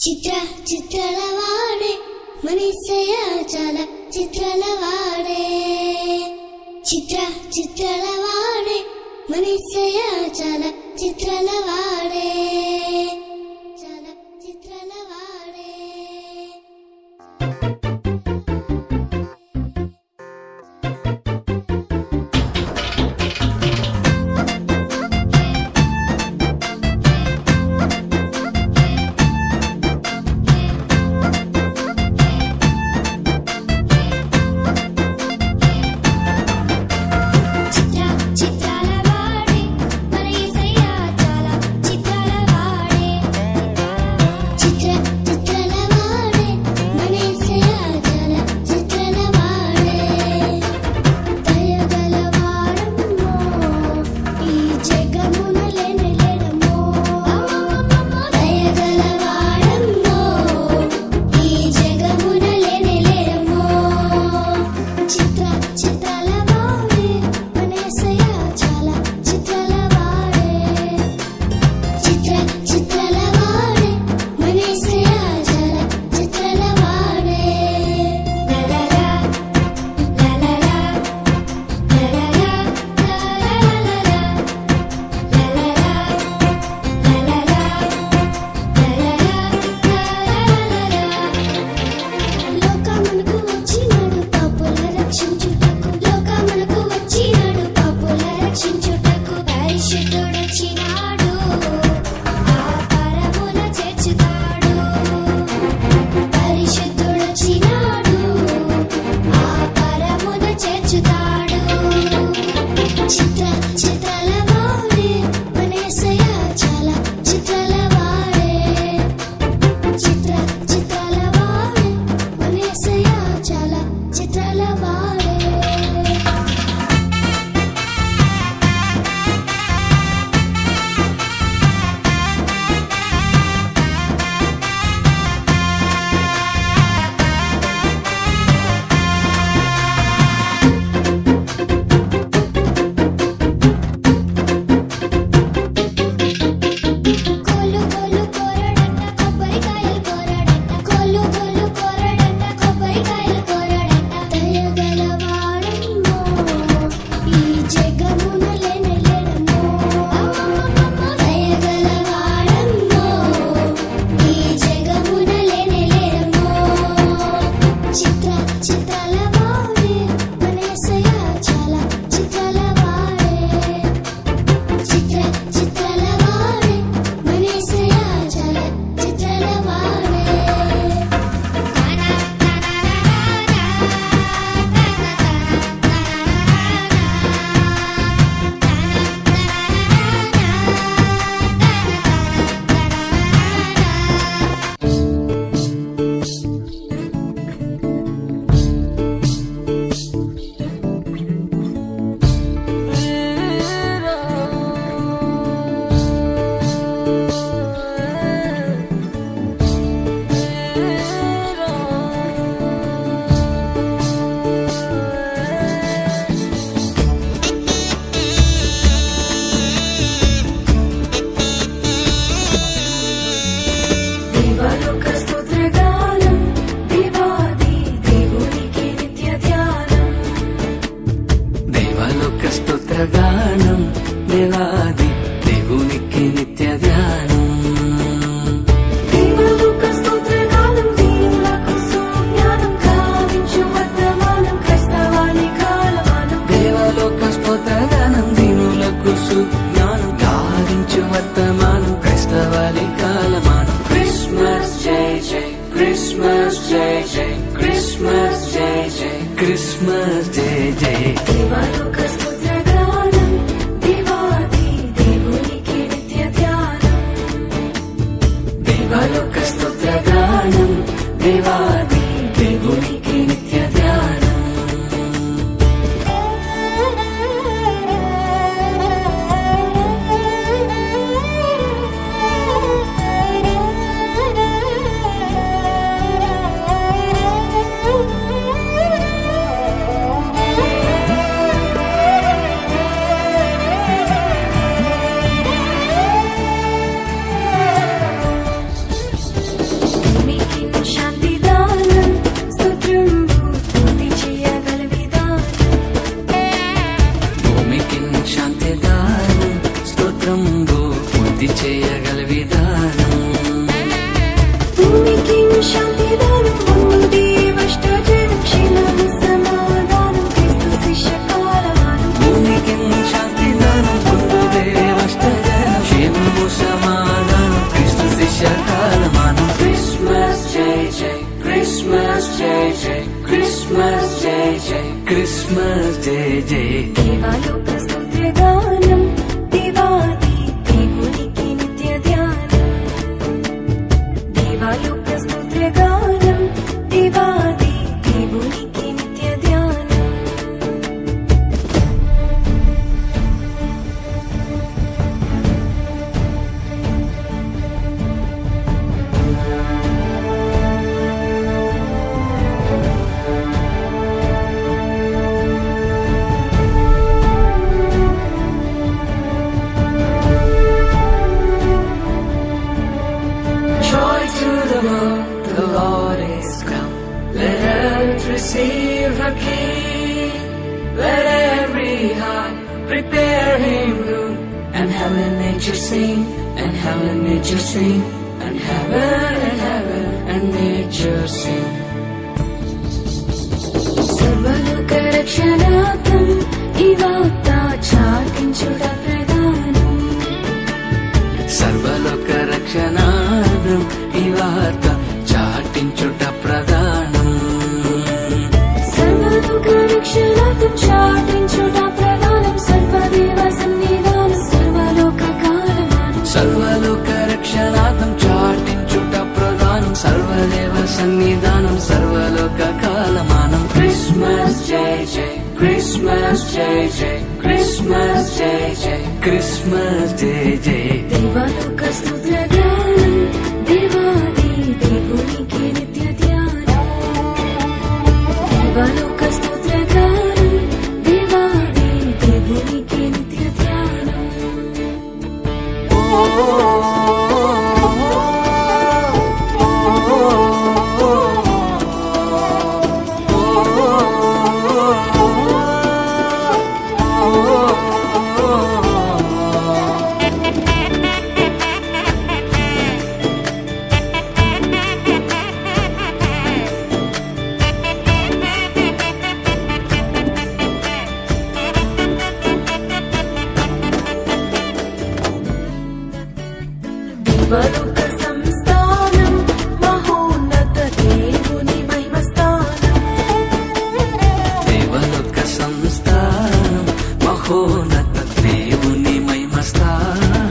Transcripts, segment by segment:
చిత్ర చిత్రలవాడే మనీసయ్య చాలా చిత్రలవాడే చిత్ర చిత్రలవాడే మనీసయ్య చాలా చిత్రలవాడే చాలా చిత్రలవాడే నిత్యకాలమానం క్రిస్మస్ జై జై క్రిస్మస్ జై జై క్రిస్మస్ జై జై క్రిస్మస్ జై జై దేవాలోక స్తోత్రగానం దేవాది దేవునికి నిత్య ధ్యానం దేవాలోక స్తోత్రగానం దేవాది దేవునికి నిత్య ధ్యానం The Lord is come. Let earth receive her King. Let every heart prepare him room. And heaven and nature sing, and heaven and nature sing, and heaven and nature sing. సర్వలోక రక్షణార్థం ఈ వార్త చాటించుట ప్రధానం సర్వలోక రక్షణార్థం ఈ వార్త చాటించుట ప్రధానం సర్వలోక రక్షణార్థం చాటించుట ప్రధానం సర్వదేవ సన్నిధానం సర్వలోక కాలమానం సర్వలోక రక్షణార్థం చాటించుట ప్రధానం సర్వదేవ సన్నిధానం సర్వలోక కాలమానం క్రిస్మస్ జై జై క్రిస్మస్ జై జై క్రిస్మస్ జై జై క్రిస్మస్ జై జై దేవాలోక స్తోత్రగానం దేవాది దేవునికి నిత్య ధ్యానం దేవాలోక స్తోత్రగానం దేవాది దేవునికి నిత్య ధ్యానం దేవలోక సంస్థానం మహోన్నత దేవుని మహిమస్థానం దేవలోక సంస్థానం మహోన్నత దేవుని మహిమస్థానం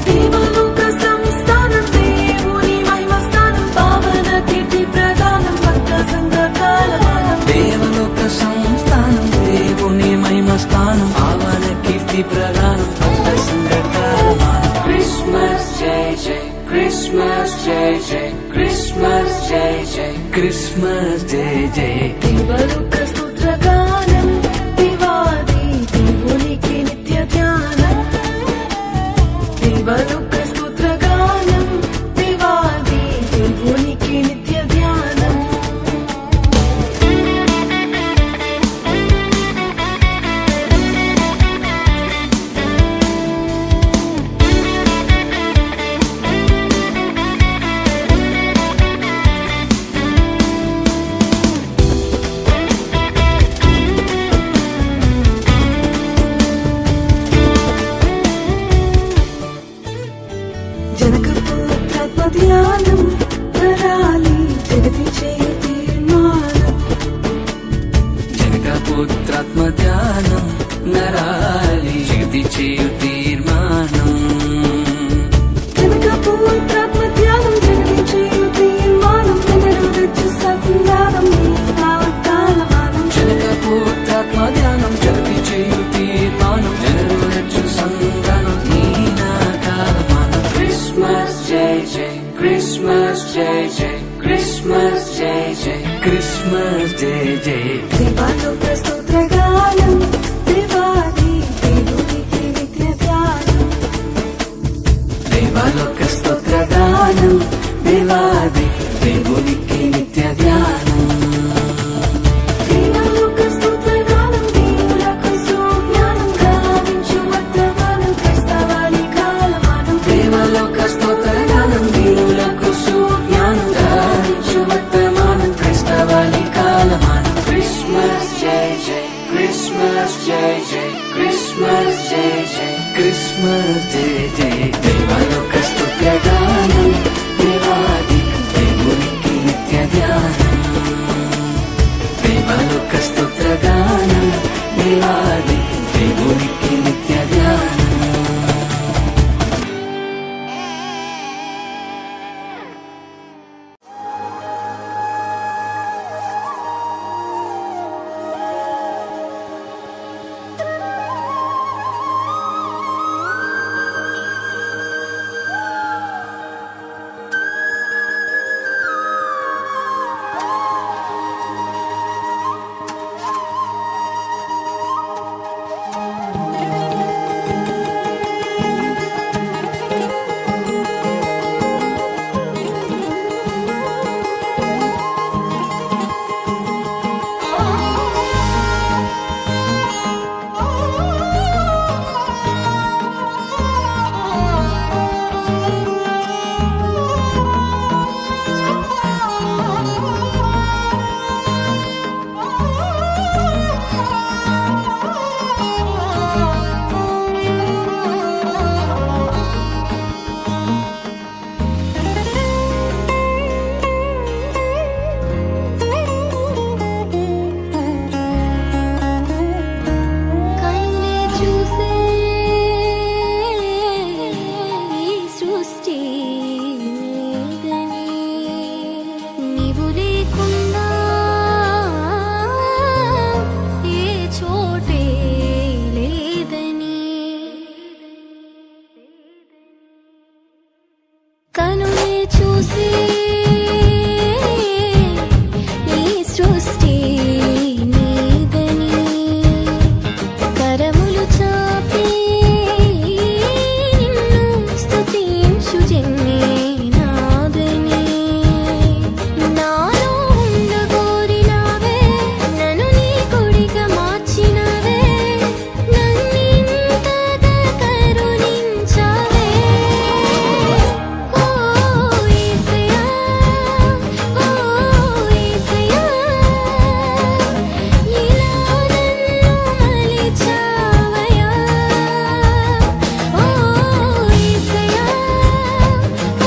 దేవలోక సంస్థానం దేవుని మహిమస్థానం పావన కీర్తి ప్రదానం భక్త సంఘ కాలమానం దేవలోక సంస్థానం దేవుని మహిమస్థానం పావన కీర్తి ప్రదానం భక్త సంఘ కాలమానం క్రిస్మస్ జై జై క్రిస్మస్ జై జై క్రిస్మస్ జై జై క్రిస్మస్ జై జై దేవలోక స్తోత్రగానం దేవాది దేవునికి నిత్య ధ్యానం దేవలోక స్తోత్రగానం దేవాది దేవునికి నిత్య ధ్యానం జనకపుత్రాత్మధ్యానం నరాలి జగతించే తీర్మానం జనకపుత్రాత్మధ్యానం నరాలి జగతి చేయు తీర్మానం జనకపుత్రాత్మధ్యానం జగతించే తీర్మానం ఎన్నడూ రచ్చు సంధానం నీ కాలమానం జనకపుత్రాత్మధ్యానం జగతి చేయు తీర్మానం జనరులచ్చు సంధానం నీ నా కాలమానం క్రిస్మస్ జై జై క్రిస్మస్ జై జై క్రిస్మస్ జై జై క్రిస్మస్ జై జై దేవాలోక స్తోత్రగానం దేవాది దేవునికి నిత్య ధ్యానం దేవాలోక స్తోత్రగానం దేవాది దేవునికి నిత్య ధ్యానం దేవాలోక స్తోత్రగానం దేవులకు సుజ్ఞానం గావించు వర్తమానం క్రైస్తవాని కాలమానం దేవలోక స్తోత్రగానం దేవులకు సుజ్ఞానం గావించు వర్తమానం క్రైస్తవాని కాలమానం క్రిస్మస్ జై జై క్రిస్మస్ చూసే ఈ సృష్టి నీదని కరములు చాపి నిన్ను స్తుతించు జన్మే నాదని నాలో ఉండగోరినావే నన్ను నీ కొడిగా మార్చినవే నన్నింతగా కరుణించావే ఓ యేసయ్యా ఓ యేసయ్యా ఇలా నన్ను మలిచావయ్యా ఓ యేసయ్యా ఓ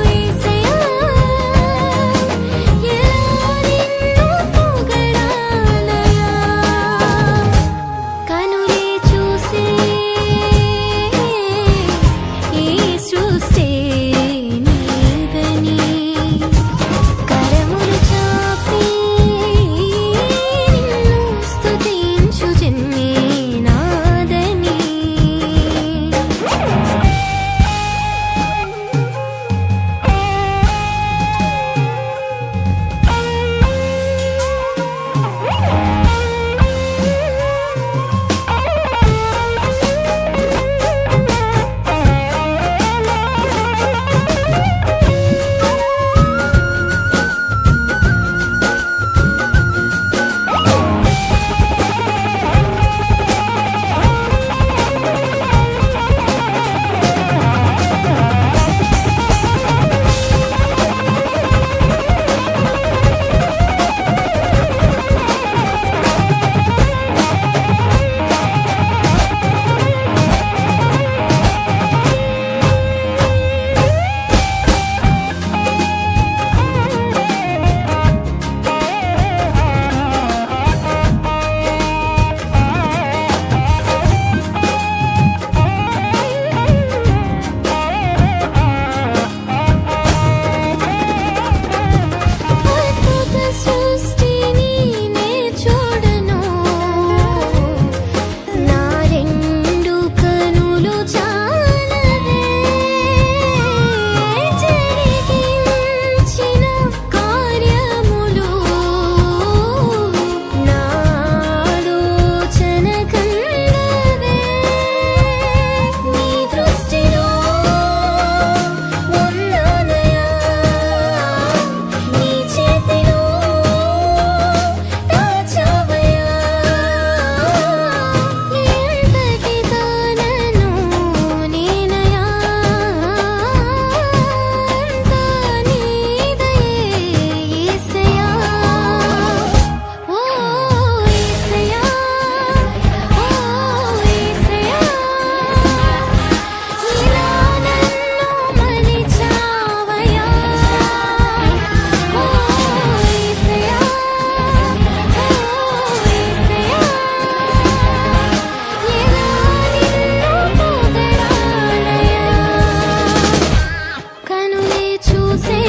యేసయ్యా ఎలా నిన్ను పొగడాలయ్యా కనులే చూసే ఈ సృష్టి నీదని కరములు చాపి నిన్ను స్తుతించు జన్మే నాదని అద్భుత సృష్టిని నే చూడను నా రెండు కనులు చాలవే జరిగించిన కార్యములు నా ఆలోచన కందవే నీ దృష్టిలో ఉన్నానయ్యా నీ చేతిలో దాచావయ్యా ఎంతటి దానను నేనయ్యా అంతా నీదయే యేసయ్యా ఓ యేసయ్యా ఓ యేసయ్యా ఇలా నన్ను మలిచావయ్యా ఓ యేసయ్యా ఓ యేసయ్యా ఎలా నిన్ను పొగడాలయ్యా కనులే చూసే